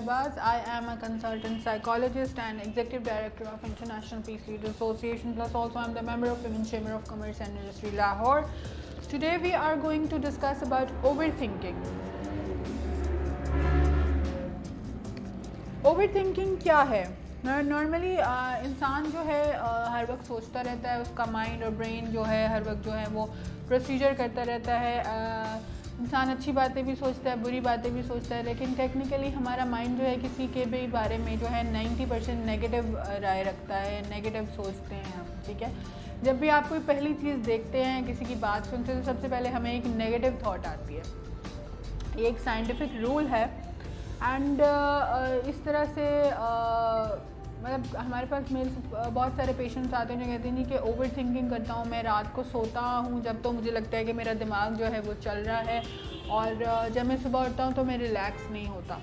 Shahbaz. I am a consultant psychologist and executive director of International Peace Leaders Association. Plus, also I'm the member of Women's Chamber of Commerce and Industry, Lahore. Today we are going to discuss about overthinking. Overthinking क्या है? Normally इंसान जो है हर वक्त सोचता रहता है, उसका माइंड और ब्रेन जो है हर वक्त जो है वो प्रोसीजर करता रहता है। इंसान अच्छी बातें भी सोचता है, बुरी बातें भी सोचता है, लेकिन टेक्निकली हमारा माइंड जो है किसी के भी बारे में जो है 90% नेगेटिव राय रखता है, नेगेटिव सोचते हैं हम, ठीक है। जब भी आप कोई पहली चीज़ देखते हैं, किसी की बात सुनते हैं, तो सबसे पहले हमें एक नेगेटिव थॉट आती है। ये एक साइंटिफिक रूल है एंड इस तरह से मतलब हमारे पास मेरे बहुत सारे पेशेंट्स आते हैं जो कहते हैं कि ओवर थिंकिंग करता हूँ, मैं रात को सोता हूँ जब तो मुझे लगता है कि मेरा दिमाग जो है वो चल रहा है, और जब मैं सुबह उठता हूँ तो मैं रिलैक्स नहीं होता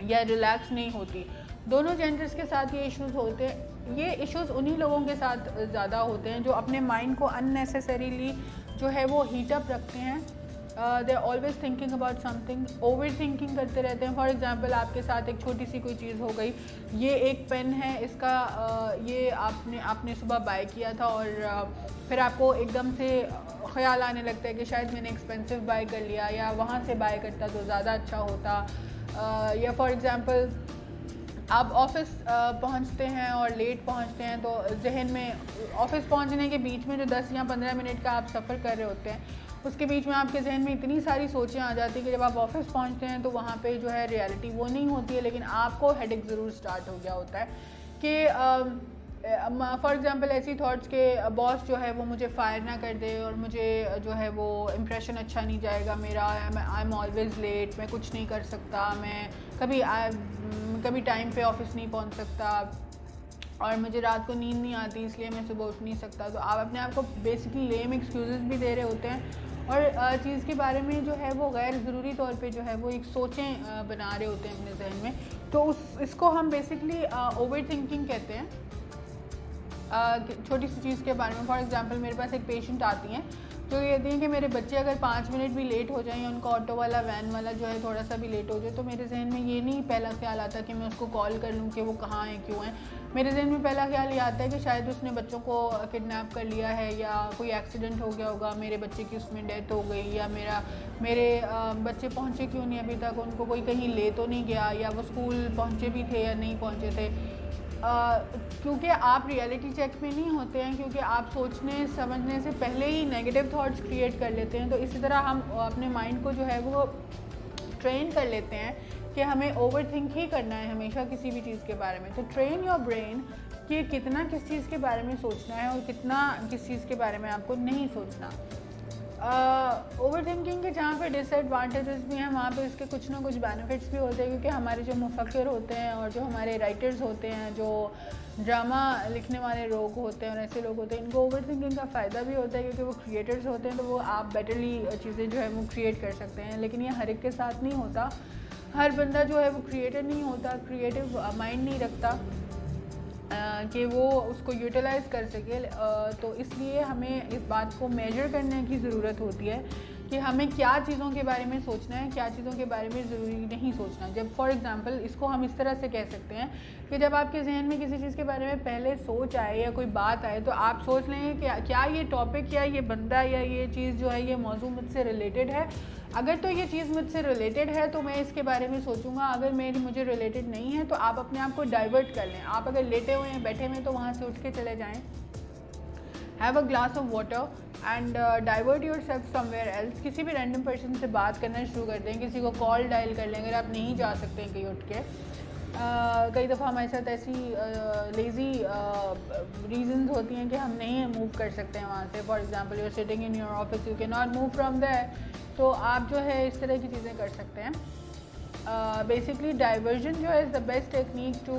या रिलैक्स नहीं होती। दोनों जेंडर्स के साथ ये इश्यूज़ होते हैं। ये इश्यूज़ उन्हीं लोगों के साथ ज़्यादा होते हैं जो अपने माइंड को अननेसेसरीली जो है वो हीटअप रखते हैं। They are always thinking about something, over thinking करते रहते हैं। फॉर एग्जांपल आपके साथ एक छोटी सी कोई चीज़ हो गई, ये एक पेन है, इसका ये आपने सुबह बाय किया था और फिर आपको एकदम से ख्याल आने लगता है कि शायद मैंने एक्सपेंसिव बाय कर लिया, या वहाँ से बाय करता तो ज़्यादा अच्छा होता। या फॉर एग्ज़ाम्पल आप ऑफ़िस पहुंचते हैं और लेट पहुंचते हैं, तो जहन में ऑफ़िस पहुंचने के बीच में जो 10 या 15 मिनट का आप सफ़र कर रहे होते हैं, उसके बीच में आपके जहन में इतनी सारी सोचें आ जाती हैं कि जब आप ऑफ़िस पहुंचते हैं तो वहाँ पे जो है रियलिटी वो नहीं होती है, लेकिन आपको हेडेक ज़रूर स्टार्ट हो गया होता है कि फॉर एग्ज़ाम्पल ऐसी थॉट्स के बॉस जो है वो मुझे फ़ायर ना कर दे और मुझे जो है वो इम्प्रेशन अच्छा नहीं जाएगा मेरा, आई एम ऑलवेज़ लेट, मैं कुछ नहीं कर सकता, मैं कभी टाइम पे ऑफिस नहीं पहुंच सकता, और मुझे रात को नींद नहीं आती इसलिए मैं सुबह उठ नहीं सकता। तो आप अपने आप को बेसिकली लेम एक्सक्यूज़ भी दे रहे होते हैं और चीज़ के बारे में जो है वो गैर ज़रूरी तौर पे जो है वो एक सोचें बना रहे होते हैं अपने जहन में। तो इसको हम बेसिकली ओवर थिंकिंग कहते हैं। छोटी सी चीज़ के बारे में, फॉर एग्जांपल मेरे पास एक पेशेंट आती हैं जो कहती हैं कि मेरे बच्चे अगर 5 मिनट भी लेट हो जाएं, उनका ऑटो वाला वैन वाला जो है थोड़ा सा भी लेट हो जाए, तो मेरे जहन में ये नहीं पहला ख्याल आता कि मैं उसको कॉल कर लूँ कि वो कहाँ है, क्यों है। मेरे जहन में पहला ख्याल ये आता है कि शायद उसने बच्चों को किडनैप कर लिया है, या कोई एक्सीडेंट हो गया होगा, मेरे बच्चे की उसमें डेथ हो गई, या मेरे बच्चे पहुँचे क्यों नहीं अभी तक, उनको कोई कहीं ले तो नहीं गया, या वो स्कूल पहुँचे भी थे या नहीं पहुँचे थे। क्योंकि आप रियलिटी चेक में नहीं होते हैं, क्योंकि आप सोचने समझने से पहले ही नेगेटिव थॉट्स क्रिएट कर लेते हैं। तो इसी तरह हम अपने माइंड को जो है वो ट्रेन कर लेते हैं कि हमें ओवर थिंक ही करना है हमेशा किसी भी चीज़ के बारे में। तो ट्रेन योर ब्रेन कि कितना किस चीज़ के बारे में सोचना है और कितना किस चीज़ के बारे में आपको नहीं सोचना। ओवर थिंकिंग के जहाँ पे डिसएडवांटेजेस भी हैं, वहाँ पे इसके कुछ ना कुछ बेनिफिट्स भी होते हैं, क्योंकि हमारे जो मुफक्किर होते हैं और जो हमारे राइटर्स होते हैं, जो ड्रामा लिखने वाले लोग होते हैं और ऐसे लोग होते हैं, इनको ओवर थिंकिंग का फ़ायदा भी होता है क्योंकि वो क्रिएटर्स होते हैं, तो वो आप बेटरली चीज़ें जो है वो क्रिएट कर सकते हैं। लेकिन ये हर एक के साथ नहीं होता, हर बंदा जो है वो क्रिएटर नहीं होता, क्रिएटिव माइंड नहीं रखता कि वो उसको यूटिलाइज़ कर सके। तो इसलिए हमें इस बात को मेजर करने की ज़रूरत होती है कि हमें क्या चीज़ों के बारे में सोचना है, क्या चीज़ों के बारे में ज़रूरी नहीं सोचना। जब फॉर एग्ज़ाम्पल इसको हम इस तरह से कह सकते हैं कि जब आपके जहन में किसी चीज़ के बारे में पहले सोच आए या कोई बात आए, तो आप सोच लेंगे कि क्या ये टॉपिक या ये बंदा या ये चीज़ जो है ये मौजू मुझसे रिलेटेड है। अगर तो ये चीज़ मुझसे रिलेटेड है तो मैं इसके बारे में सोचूंगा, अगर मुझे रिलेटेड नहीं है तो आप अपने आप को डाइवर्ट कर लें। आप अगर लेटे हुए हैं, बैठे हुए हैं, तो वहाँ से उठ के चले जाएँ, have a glass of water and divert your self somewhere else. किसी भी रैंडम पर्सन से बात करना शुरू कर दें, किसी को कॉल डायल कर लें अगर आप नहीं जा सकते हैं कहीं उठ के। कई दफ़ा हमारे साथ ऐसी लेज़ी रीजंस होती हैं कि हम नहीं मूव कर सकते हैं वहाँ से। For example you are sitting in your office, you can not move from there, तो आप जो है इस तरह की चीज़ें कर सकते हैं। बेसिकली डाइवर्जन जो है is the best technique to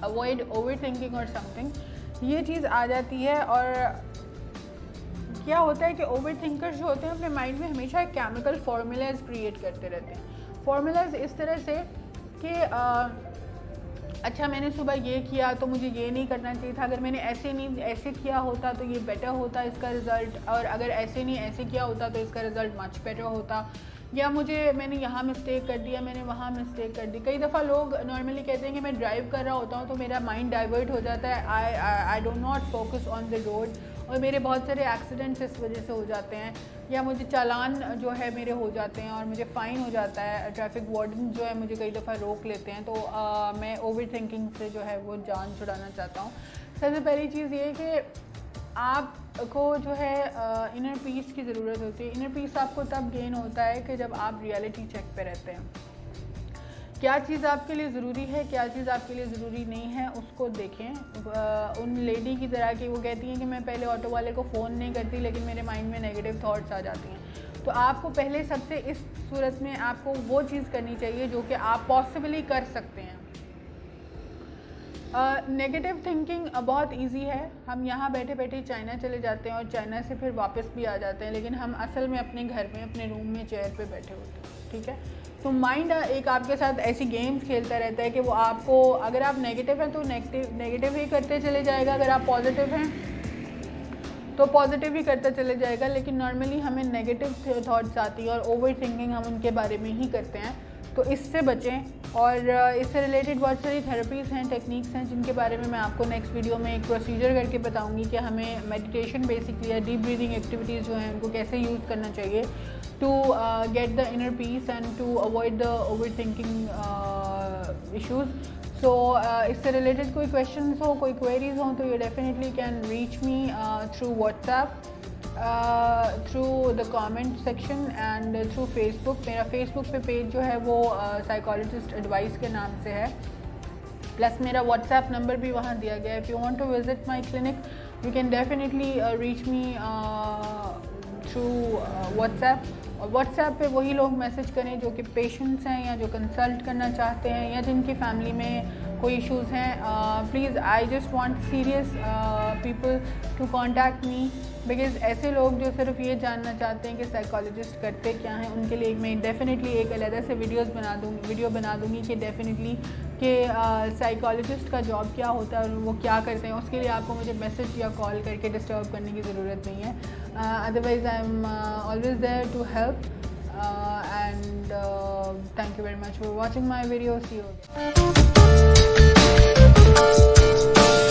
avoid over thinking और समथिंग। ये चीज़ आ जाती है, और क्या होता है कि ओवर थिंकर्स जो होते हैं अपने माइंड में हमेशा केमिकल फार्मूलाज क्रिएट करते रहते हैं। फार्मूलाज इस तरह से कि अच्छा मैंने सुबह ये किया तो मुझे ये नहीं करना चाहिए था, अगर मैंने ऐसे किया होता तो ये बेटर होता इसका रिज़ल्ट, और अगर ऐसे नहीं ऐसे किया होता तो इसका रिज़ल्ट मच बेटर होता। या मैंने यहाँ मिस्टेक कर दिया, मैंने वहाँ मिस्टेक कर दी। कई दफ़ा लोग नॉर्मली कहते हैं कि मैं ड्राइव कर रहा होता हूँ तो मेरा माइंड डाइवर्ट हो जाता है, I do not focus on the road, और मेरे बहुत सारे एक्सीडेंट्स इस वजह से हो जाते हैं, या मुझे चालान जो है मेरे हो जाते हैं और मुझे फ़ाइन हो जाता है। ट्रैफिक वार्डन जो है मुझे कई दफ़ा रोक लेते हैं। तो मैं ओवर थिंकिंग से जो है वो जान छुड़ाना चाहता हूँ। सबसे पहली चीज़ ये कि आपको जो है इनर पीस की ज़रूरत होती है। इनर पीस आपको तब गेन होता है कि जब आप रियलिटी चेक पे रहते हैं। क्या चीज़ आपके लिए ज़रूरी है, क्या चीज़ आपके लिए ज़रूरी नहीं है, उसको देखें। उन लेडी की तरह की वो कहती हैं कि मैं पहले ऑटो वाले को फ़ोन नहीं करती, लेकिन मेरे माइंड में नेगेटिव थॉट्स आ जाती हैं। तो आपको पहले सबसे इस सूरत में आपको वो चीज़ करनी चाहिए जो कि आप पॉसिबली कर सकते हैं। नेगेटिव थिंकिंग बहुत इजी है। हम यहाँ बैठे बैठे चाइना चले जाते हैं और चाइना से फिर वापस भी आ जाते हैं, लेकिन हम असल में अपने घर में अपने रूम में चेयर पे बैठे होते हैं, ठीक है। तो माइंड एक आपके साथ ऐसी गेम्स खेलता रहता है कि वो आपको, अगर आप नेगेटिव हैं तो नेगेटिव ही करते चले जाएगा, अगर आप पॉजिटिव हैं तो पॉजिटिव ही करता चले जाएगा। लेकिन नॉर्मली हमें नेगेटिव थॉट्स आती है और ओवर थिंकिंग हम उनके बारे में ही करते हैं। तो इससे बचें। और इससे रिलेटेड बहुत सारी थेरेपीज़ हैं, टेक्निक्स हैं, जिनके बारे में मैं आपको नेक्स्ट वीडियो में एक प्रोसीजर करके बताऊंगी कि हमें मेडिटेशन बेसिकली या डीप ब्रीदिंग एक्टिविटीज़ जो हैं उनको कैसे यूज़ करना चाहिए to get the inner peace and to avoid the over thinking issues. So इससे रिलेटेड कोई क्वेश्चंस हो, कोई क्वेरीज हो, तो you definitely can reach me through WhatsApp, through the comment section and through Facebook. मेरा Facebook पे page जो है वो साइकोलॉजिस्ट एडवाइस के नाम से है, प्लस मेरा व्हाट्सएप नंबर भी वहाँ दिया गया है। If you want to visit my clinic you can definitely reach me through WhatsApp. और व्हाट्सएप पे वही लोग मैसेज करें जो कि पेशेंट्स हैं या जो कंसल्ट करना चाहते हैं या जिनकी फैमिली में कोई इश्यूज़ हैं। Please I just want serious people to contact me, because ऐसे लोग जो सिर्फ ये जानना चाहते हैं कि साइकोलॉजिस्ट करते क्या हैं, उनके लिए मैं डेफिनेटली एक अलग से वीडियो बना दूँगी कि डेफिनेटली कि साइकोलॉजिस्ट का जॉब क्या होता है और वो क्या करते हैं। उसके लिए आपको मुझे मैसेज या कॉल करके डिस्टर्ब करने की ज़रूरत नहीं है। Otherwise I am always there to help and thank you very much for watching my video. See you again.